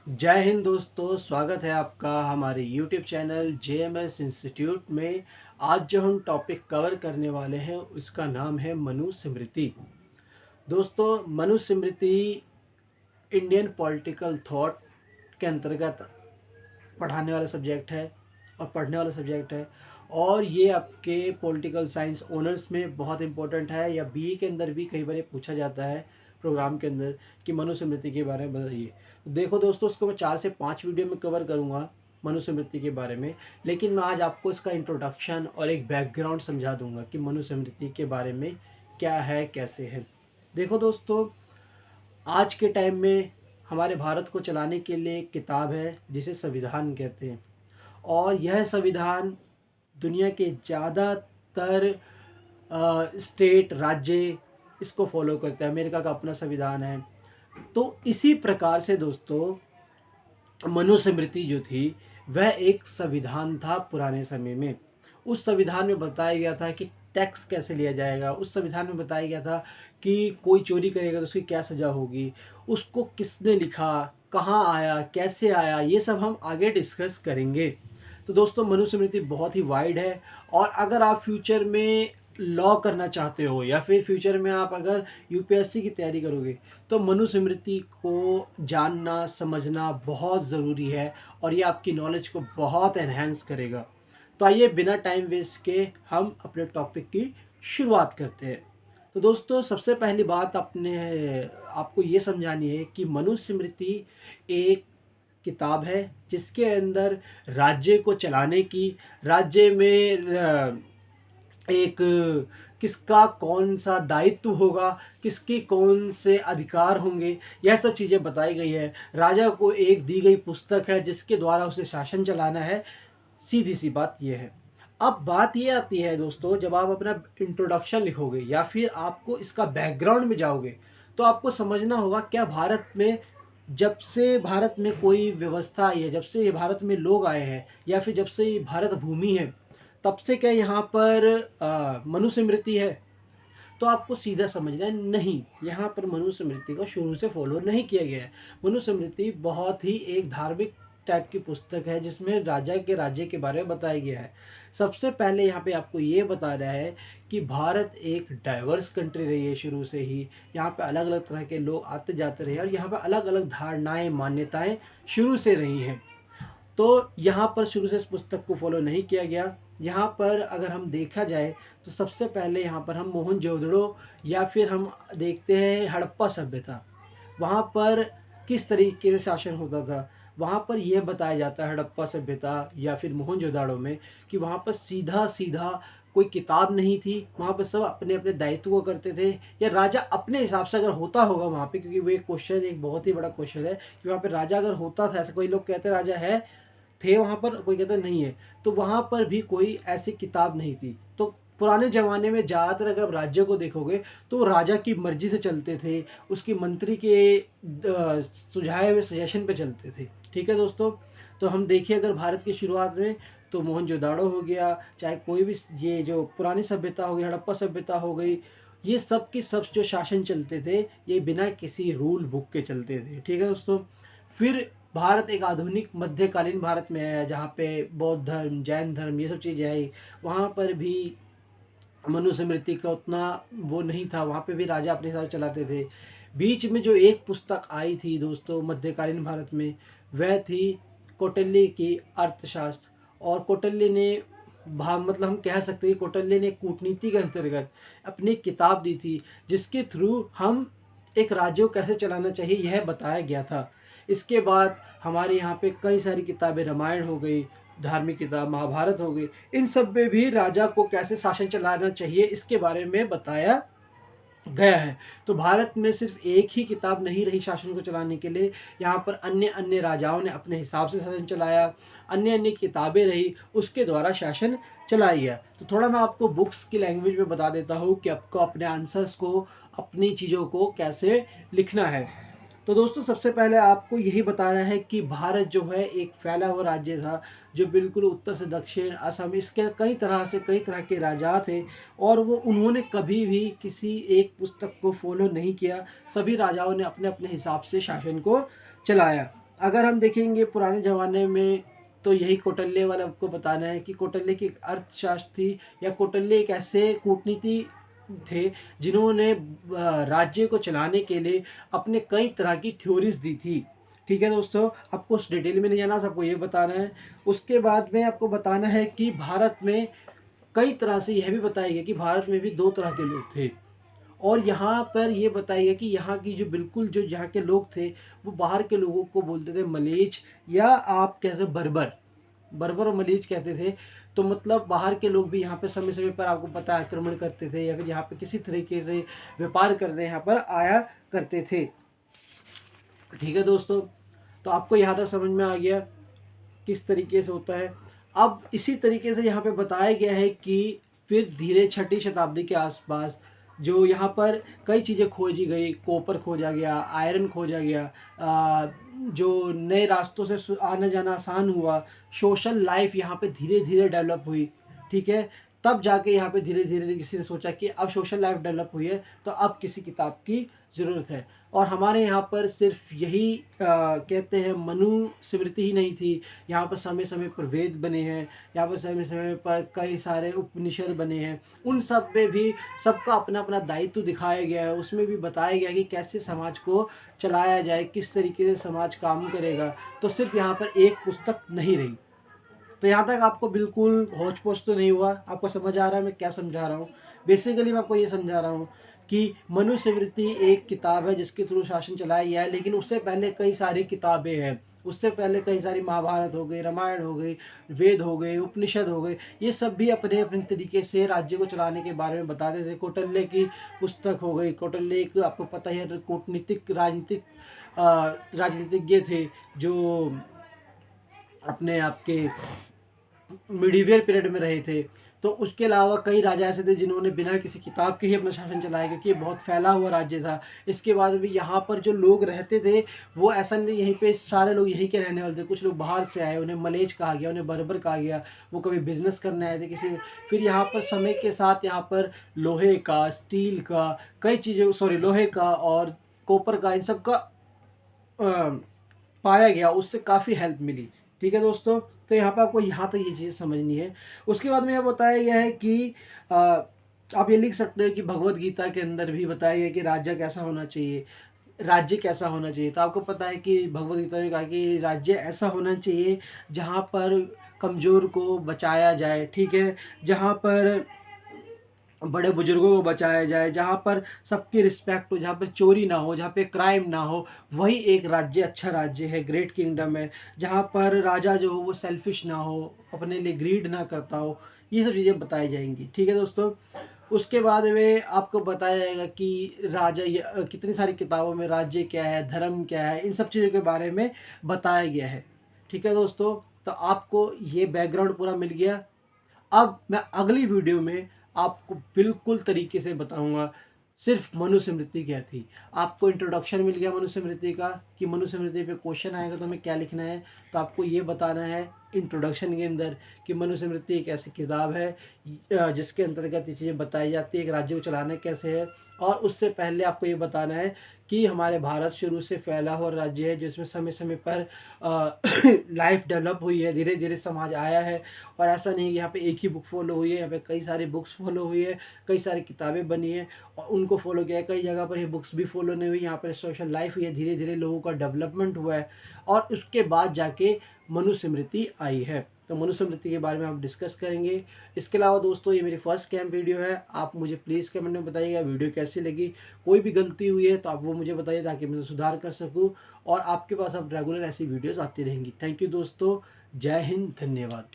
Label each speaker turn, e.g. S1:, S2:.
S1: जय हिंद दोस्तों, स्वागत है आपका हमारे YouTube चैनल JMS इंस्टीट्यूट में। आज जो हम टॉपिक कवर करने वाले हैं उसका नाम है मनुस्मृति। दोस्तों, मनुस्मृति इंडियन पॉलिटिकल थॉट के अंतर्गत पढ़ाने वाला सब्जेक्ट है और पढ़ने वाला सब्जेक्ट है। और ये आपके पॉलिटिकल साइंस ऑनर्स में बहुत इंपॉर्टेंट है, या बीए के अंदर भी कई बार ये पूछा जाता है प्रोग्राम के अंदर कि मनुस्मृति के बारे में बताइए। तो देखो दोस्तों, उसको मैं 4 से 5 वीडियो में कवर करूँगा मनुस्मृति के बारे में, लेकिन मैं आज आपको इसका इंट्रोडक्शन और एक बैकग्राउंड समझा दूंगा कि मनुस्मृति के बारे में क्या है, कैसे है। देखो दोस्तों, आज के टाइम में हमारे भारत को चलाने के लिए एक किताब है जिसे संविधान कहते हैं, और यह संविधान दुनिया के ज़्यादातर स्टेट राज्य इसको फॉलो करते हैं। अमेरिका का अपना संविधान है। तो इसी प्रकार से दोस्तों, मनुस्मृति जो थी वह एक संविधान था पुराने समय में। उस संविधान में बताया गया था कि टैक्स कैसे लिया जाएगा। उस संविधान में बताया गया था कि कोई चोरी करेगा तो उसकी क्या सज़ा होगी, उसको किसने लिखा, कहाँ आया, कैसे आया, ये सब हम आगे डिस्कस करेंगे। तो दोस्तों, मनुस्मृति बहुत ही वाइड है, और अगर आप फ्यूचर में लॉ करना चाहते हो या फिर फ्यूचर में आप अगर यूपीएससी की तैयारी करोगे तो मनुस्मृति को जानना समझना बहुत ज़रूरी है, और ये आपकी नॉलेज को बहुत एनहेंस करेगा। तो आइए बिना टाइम वेस्ट के हम अपने टॉपिक की शुरुआत करते हैं। तो दोस्तों, सबसे पहली बात आपको ये समझानी है कि मनुस्मृति एक किताब है जिसके अंदर राज्य को चलाने की, राज्य में एक किसका कौन सा दायित्व होगा, किसके कौन से अधिकार होंगे, यह सब चीज़ें बताई गई है। राजा को एक दी गई पुस्तक है जिसके द्वारा उसे शासन चलाना है। सीधी सी बात यह है। अब बात ये आती है दोस्तों, जब आप अपना इंट्रोडक्शन लिखोगे या फिर आपको इसका बैकग्राउंड में जाओगे तो आपको समझना होगा क्या भारत में, जब से भारत में कोई व्यवस्था आई है, जब से ये भारत में लोग आए हैं, या फिर जब से ये भारत भूमि है, तब से क्या यहाँ पर मनुस्मृति है। तो आपको सीधा समझना है, नहीं, यहाँ पर मनुस्मृति को शुरू से फॉलो नहीं किया गया है। मनुस्मृति बहुत ही एक धार्मिक टाइप की पुस्तक है जिसमें राजा के राज्य के बारे में बताया गया है। सबसे पहले यहाँ पे आपको ये बता रहा है कि भारत एक डाइवर्स कंट्री रही है शुरू से ही। यहाँ पे अलग अलग तरह के लोग आते जाते रहे, और यहाँ पे अलग अलग धारणाएं मान्यताएं शुरू से रही हैं। तो यहाँ पर शुरू से इस पुस्तक को फॉलो नहीं किया गया। यहाँ पर अगर हम देखा जाए तो सबसे पहले यहाँ पर हम मोहनजोदड़ो या फिर हम देखते हैं हड़प्पा सभ्यता, वहाँ पर किस तरीके से शासन होता था। वहाँ पर यह बताया जाता है हड़प्पा सभ्यता या फिर मोहनजोदड़ो में कि वहाँ पर सीधा सीधा कोई किताब नहीं थी। वहाँ पर सब अपने अपने दायित्व को करते थे, या राजा अपने हिसाब से अगर होता होगा वहाँ पे, क्योंकि वो एक क्वेश्चन, एक बहुत ही बड़ा क्वेश्चन है कि वहाँ पे राजा अगर होता था, ऐसा कोई लोग कहते हैं राजा है, थे वहाँ पर, कोई कहता नहीं है। तो वहाँ पर भी कोई ऐसी किताब नहीं थी। तो पुराने ज़माने में ज़्यादातर अगर आप राज्य को देखोगे तो राजा की मर्ज़ी से चलते थे, उसकी मंत्री के सुझाए हुए सजेशन पे चलते थे। ठीक है दोस्तों। तो हम देखिए अगर भारत की शुरुआत में तो मोहनजोदाड़ो हो गया, चाहे कोई भी ये जो पुरानी सभ्यता हो गई, हड़प्पा सभ्यता हो गई, ये सब की सब जो शासन चलते थे ये बिना किसी रूल बुक के चलते थे। ठीक है दोस्तों। फिर भारत एक आधुनिक मध्यकालीन भारत में आया जहाँ पे बौद्ध धर्म, जैन धर्म, ये सब चीज़ें आई। वहाँ पर भी मनुस्मृति का उतना वो नहीं था, वहाँ पे भी राजा अपने हिसाब से चलाते थे। बीच में जो एक पुस्तक आई थी दोस्तों मध्यकालीन भारत में, वह थी कौटिल्य की अर्थशास्त्र। और कौटिल्य ने मतलब हम कह सकते हैं कौटिल्य ने कूटनीति के अंतर्गत अपनी किताब दी थी जिसके थ्रू हम एक राज्य को कैसे चलाना चाहिए यह बताया गया था। इसके बाद हमारे यहाँ पे कई सारी किताबें, रामायण हो गई, धार्मिक किताब महाभारत हो गई, इन सब में भी राजा को कैसे शासन चलाना चाहिए इसके बारे में बताया गया है। तो भारत में सिर्फ एक ही किताब नहीं रही शासन को चलाने के लिए, यहाँ पर अन्य अन्य राजाओं ने अपने हिसाब से शासन चलाया, अन्य अन्य किताबें रही, उसके द्वारा शासन चलाया गया। तो थोड़ा मैं आपको बुक्स की लैंग्वेज में बता देता हूँ कि आपको अपने आंसर्स को, अपनी चीज़ों को कैसे लिखना है। तो दोस्तों, सबसे पहले आपको यही बताना है कि भारत जो है एक फैला हुआ राज्य था, जो बिल्कुल उत्तर से दक्षिण, असम, इसके कई तरह से कई तरह के राजा थे, और वो उन्होंने कभी भी किसी एक पुस्तक को फॉलो नहीं किया। सभी राजाओं ने अपने अपने हिसाब से शासन को चलाया। अगर हम देखेंगे पुराने ज़माने में, तो यही कौटिल्य वाला आपको बताना है कि कौटिल्य की एक अर्थशास्त्र थी, या कौटिल्य एक ऐसे कूटनीति थे जिन्होंने राज्य को चलाने के लिए अपने कई तरह की थ्योरीज दी थी। ठीक है दोस्तों, आपको उस डिटेल में नहीं जाना, आपको ये बताना है। उसके बाद में आपको बताना है कि भारत में कई तरह से यह भी बताया गया कि भारत में भी दो तरह के लोग थे। और यहाँ पर ये बताया गया कि यहाँ की जो बिल्कुल जो यहाँ के लोग थे, वो बाहर के लोगों को बोलते थे मलेच, या आप कैसे बर्बर, बर्बर और मलीच कहते थे। तो मतलब बाहर के लोग भी यहाँ पे समय समय पर आपको पता है आक्रमण करते थे, या फिर यहाँ पे किसी तरीके से व्यापार करने यहाँ पर आया करते थे। ठीक है दोस्तों, तो आपको यहाँ तक समझ में आ गया किस तरीके से होता है। अब इसी तरीके से यहाँ पे बताया गया है कि फिर धीरे 6ठी शताब्दी के आसपास जो यहाँ पर कई चीज़ें खोजी गई, कॉपर खोजा गया, आयरन खोजा गया, जो नए रास्तों से आना जाना आसान हुआ, सोशल लाइफ यहाँ पे धीरे धीरे डेवलप हुई। ठीक है, तब जाके यहाँ पे धीरे धीरे किसी ने सोचा कि अब सोशल लाइफ डेवलप हुई है, तो अब किसी किताब की ज़रूरत है। और हमारे यहाँ पर सिर्फ यही कहते हैं मनुस्मृति ही नहीं थी, यहाँ पर समय समय पर वेद बने हैं, यहाँ पर समय समय पर कई सारे उपनिषद बने हैं। उन सब में भी सबका अपना अपना दायित्व दिखाया गया है, उसमें भी बताया गया है कि कैसे समाज को चलाया जाए, किस तरीके से समाज काम करेगा। तो सिर्फ यहाँ पर एक पुस्तक नहीं रही। तो यहाँ तक आपको बिल्कुल होच पोच तो नहीं हुआ, आपको समझ आ रहा है मैं क्या समझा रहा हूँ। बेसिकली मैं आपको ये समझा रहा हूँ कि मनुस्मृति एक किताब है जिसके थ्रू शासन चलाया गया है, लेकिन उससे पहले कई सारी किताबें हैं। उससे पहले कई सारी महाभारत हो गई, रामायण हो गई, वेद हो गए, उपनिषद हो गए, ये सब भी अपने अपने तरीके से राज्य को चलाने के बारे में बताते थे। कौटिल्य की पुस्तक हो गई, कौटिल्य एक आपको पता ही है कूटनीतिक राजनीतिज्ञ थे, जो अपने आपके मिडीवियल पीरियड में रहे थे। तो उसके अलावा कई राजा ऐसे थे जिन्होंने बिना किसी किताब के ही अपना शासन चलाया, क्योंकि ये बहुत फैला हुआ राज्य था। इसके बाद भी यहाँ पर जो लोग रहते थे, वो ऐसा नहीं, यहीं पे सारे लोग यहीं के रहने वाले थे। कुछ लोग बाहर से आए, उन्हें मलेच कहा गया, उन्हें बर्बर कहा गया, वो कभी बिजनेस करने आए थे किसी। फिर यहाँ पर समय के साथ यहाँ पर लोहे का, स्टील का, कई चीज़ें, सॉरी लोहे का और कॉपर का, इन सब का पाया गया, उससे काफ़ी हेल्प मिली। ठीक है दोस्तों, तो यहाँ पर आपको यहाँ तक ये चीज़ समझनी है। उसके बाद में यह बताया गया है कि आप ये लिख सकते हो कि भगवत गीता के अंदर भी बताया गया कि राज्य कैसा होना चाहिए, राज्य कैसा होना चाहिए। तो आपको पता है कि भगवत गीता में कहा कि राज्य ऐसा होना चाहिए जहाँ पर कमज़ोर को बचाया जाए, ठीक है, जहाँ पर बड़े बुजुर्गों को बचाया जाए, जहाँ पर सबकी रिस्पेक्ट हो, जहाँ पर चोरी ना हो, जहाँ पे क्राइम ना हो, वही एक राज्य अच्छा राज्य है, ग्रेट किंगडम है। जहाँ पर राजा जो हो वो सेल्फिश ना हो, अपने लिए ग्रीड ना करता हो, ये सब चीज़ें बताई जाएंगी। ठीक है दोस्तों, उसके बाद में आपको बताया जाएगा कि राजा कितनी सारी किताबों में राज्य क्या है, धर्म क्या है, इन सब चीज़ों के बारे में बताया गया है। ठीक है दोस्तों, तो आपको ये बैकग्राउंड पूरा मिल गया। अब मैं अगली वीडियो में आपको बिल्कुल तरीके से बताऊंगा सिर्फ मनुस्मृति क्या थी। आपको इंट्रोडक्शन मिल गया मनुस्मृति का, कि मनुस्मृति पे क्वेश्चन आएगा तो हमें क्या लिखना है। तो आपको ये बताना है इंट्रोडक्शन के अंदर कि मनुस्मृति एक ऐसी किताब है जिसके अंतर्गत ये चीज़ें बताई जाती है, एक राज्य को चलाना कैसे है। और उससे पहले आपको ये बताना है कि हमारे भारत शुरू से फैला हुआ राज्य है, जिसमें समय समय पर लाइफ डेवलप हुई है, धीरे धीरे समाज आया है। और ऐसा नहीं कि यहाँ पे एक ही बुक फॉलो हुई है, यहाँ पे कई सारी बुक्स फॉलो हुई है, कई सारी किताबें बनी है और उनको फॉलो किया है। कई जगह पर ये बुक्स भी फॉलो नहीं हुई, यहाँ पर सोशल लाइफ हुई है, धीरे धीरे लोगों का डेवलपमेंट हुआ है और उसके बाद जाके मनुस्मृति आई है। तो मनुस्मृति के बारे में हम डिस्कस करेंगे। इसके अलावा दोस्तों, ये मेरी फर्स्ट कैंप वीडियो है। आप मुझे प्लीज़ कमेंट में बताइएगा वीडियो कैसी लगी। कोई भी गलती हुई है तो आप वो मुझे बताइए ताकि मैं सुधार कर सकूँ और आपके पास अब रेगुलर ऐसी वीडियोस आती रहेंगी। थैंक यू दोस्तों, जय हिंद, धन्यवाद।